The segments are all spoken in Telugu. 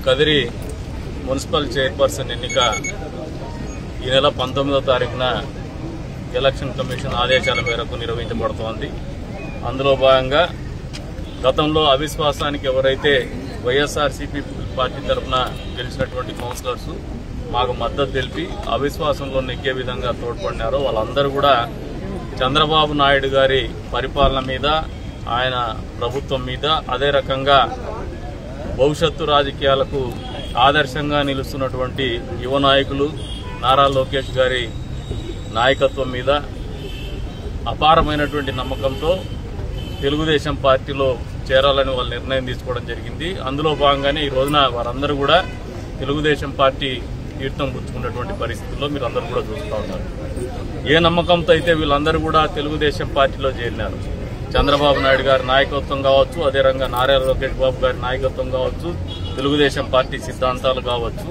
కదిరి మున్సిపల్ చైర్పర్సన్ ఎన్నిక ఈ నెల 19వ తారీఖున ఎలక్షన్ కమిషన్ ఆదేశాల మేరకు నిర్వహించబడుతోంది. అందులో భాగంగా గతంలో అవిశ్వాసానికి ఎవరైతే వైఎస్ఆర్సీపీ పార్టీ తరఫున గెలిచినటువంటి కౌన్సిలర్స్ మాకు మద్దతు తెలిపి అవిశ్వాసంలో నెగ్గే విధంగా తోడ్పడినారో వాళ్ళందరూ కూడా చంద్రబాబు నాయుడు గారి పరిపాలన మీద, ఆయన ప్రభుత్వం మీద, అదే రకంగా భవిష్యత్తు రాజకీయాలకు ఆదర్శంగా నిలుస్తున్నటువంటి యువ నాయకులు నారా లోకేష్ గారి నాయకత్వం మీద అపారమైనటువంటి నమ్మకంతో తెలుగుదేశం పార్టీలో చేరాలని వాళ్ళు నిర్ణయం తీసుకోవడం జరిగింది. అందులో భాగంగానే ఈ రోజున వారందరూ కూడా తెలుగుదేశం పార్టీ తీర్థం పుచ్చుకున్నటువంటి పరిస్థితుల్లో మీరు అందరూ కూడా చూస్తూ ఉన్నారు. ఏ నమ్మకంతో అయితే వీళ్ళందరూ కూడా తెలుగుదేశం పార్టీలో చేరినారు, చంద్రబాబు నాయుడు గారి నాయకత్వం కావచ్చు, అదే రకంగా నారా లోకేష్ బాబు గారి నాయకత్వం కావచ్చు, తెలుగుదేశం పార్టీ సిద్ధాంతాలు కావచ్చు,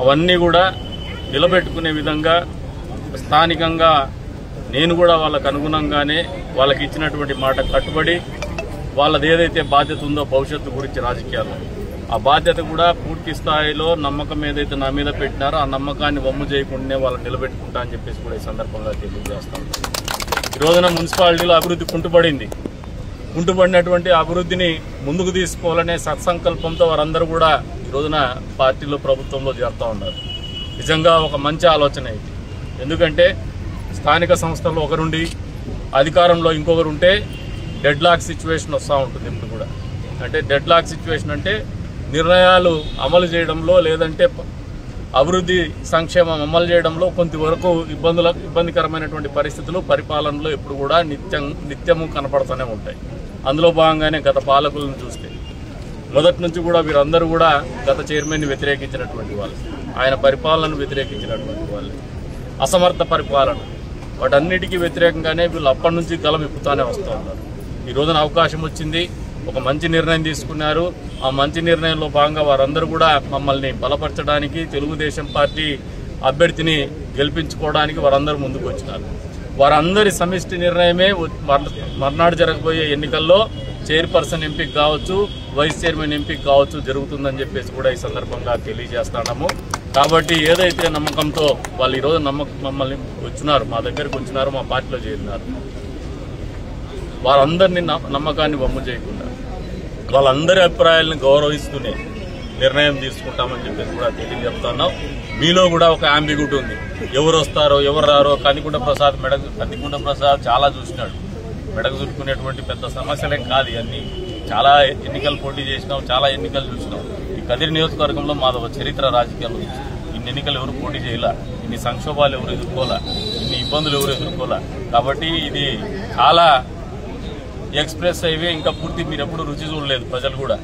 అవన్నీ కూడా నిలబెట్టుకునే విధంగా స్థానికంగా నేను కూడా వాళ్ళకు అనుగుణంగానే వాళ్ళకి ఇచ్చినటువంటి మాట కట్టుబడి వాళ్ళది ఏదైతే బాధ్యత ఉందో భవిష్యత్తు గురించి రాజకీయాల్లో ఆ బాధ్యత కూడా పూర్తి స్థాయిలో నమ్మకం ఏదైతే నా మీద పెట్టినారో ఆ నమ్మకాన్ని వమ్ము చేయకుండానే వాళ్ళని నిలబెట్టుకుంటా అని చెప్పేసి కూడా ఈ సందర్భంగా తెలియజేస్తాను. ఈ రోజున మున్సిపాలిటీలో అభివృద్ధి కుంటుపడినటువంటి అభివృద్ధిని ముందుకు తీసుకోవాలనే సత్సంకల్పంతో వారందరూ కూడా ఈ రోజున పార్టీలో ప్రభుత్వంలో చేరుతూ ఉన్నారు. నిజంగా ఒక మంచి ఆలోచన ఇది. ఎందుకంటే స్థానిక సంస్థల్లో ఒకరుండి అధికారంలో ఇంకొకరు ఉంటే డెడ్ లాక్ సిచ్యువేషన్ వస్తూ ఉంటుంది. ఇప్పుడు కూడా అంటే డెడ్ లాక్ సిచ్యువేషన్ అంటే నిర్ణయాలు అమలు చేయడంలో లేదంటే అభివృద్ధి సంక్షేమం అమలు చేయడంలో కొంతవరకు ఇబ్బందికరమైనటువంటి పరిస్థితులు పరిపాలనలో ఎప్పుడు కూడా నిత్యము కనపడుతూనే ఉంటాయి. అందులో భాగంగానే గత పాలకులను చూస్తే మొదటి నుంచి కూడా వీరందరూ కూడా గత చైర్మన్ని వ్యతిరేకించినటువంటి వాళ్ళు, ఆయన పరిపాలనను వ్యతిరేకించినటువంటి వాళ్ళు, అసమర్థ పరిపాలన, వాటన్నిటికీ వ్యతిరేకంగానే వీళ్ళు అప్పటి నుంచి గలం ఇప్పుతానే వస్తూ ఉన్నారు. ఈ రోజున అవకాశం వచ్చింది, ఒక మంచి నిర్ణయం తీసుకున్నారు. ఆ మంచి నిర్ణయంలో భాగంగా వారందరూ కూడా మమ్మల్ని బలపరచడానికి, తెలుగుదేశం పార్టీ అభ్యర్థిని గెలిపించుకోవడానికి వారందరూ ముందుకు వచ్చినారు. వారందరి సమిష్టి నిర్ణయమే మర్నాడు జరగబోయే ఎన్నికల్లో చైర్పర్సన్ ఎంపిక కావచ్చు, వైస్ చైర్మన్ ఎంపిక కావచ్చు జరుగుతుందని చెప్పేసి కూడా ఈ సందర్భంగా తెలియజేస్తున్నాము. కాబట్టి ఏదైతే నమ్మకంతో వాళ్ళు ఈరోజు మమ్మల్ని వచ్చినారు, మా దగ్గరికి వచ్చినారు, మా పార్టీలో చేరినారు, వారందరినీ నమ్మకాన్ని వమ్ము చేయకుండా వాళ్ళందరి అభిప్రాయాలను గౌరవిస్తూనే నిర్ణయం తీసుకుంటామని చెప్పేసి కూడా తెలియజేస్తున్నాం. మీలో కూడా ఒక అంబిగ్యూటీ ఉంది, ఎవరు వస్తారో ఎవరు రారో. కందికుంట ప్రసాద్ చాలా చూసినాడు, మెడకు చుట్టుకునేటువంటి పెద్ద సమస్యలేం కాదు ఇవన్నీ. చాలా ఎన్నికలు పోటీ చేసినాం, చాలా ఎన్నికలు చూసినాం. ఈ కదిరి నియోజకవర్గంలో మాదొక చరిత్ర రాజకీయాలు ఉంది. ఇన్ని ఎన్నికలు ఎవరు పోటీ చేయాల, ఇన్ని సంక్షోభాలు ఎవరు ఎదుర్కోవాలా, ఇన్ని ఇబ్బందులు ఎవరు ఎదుర్కోవాలా. కాబట్టి ఇది చాలా ఎక్స్ప్రెస్ హైవే, ఇంకా పూర్తి మీరు ఎప్పుడు రుచి చూడలేదు ప్రజలు కూడా.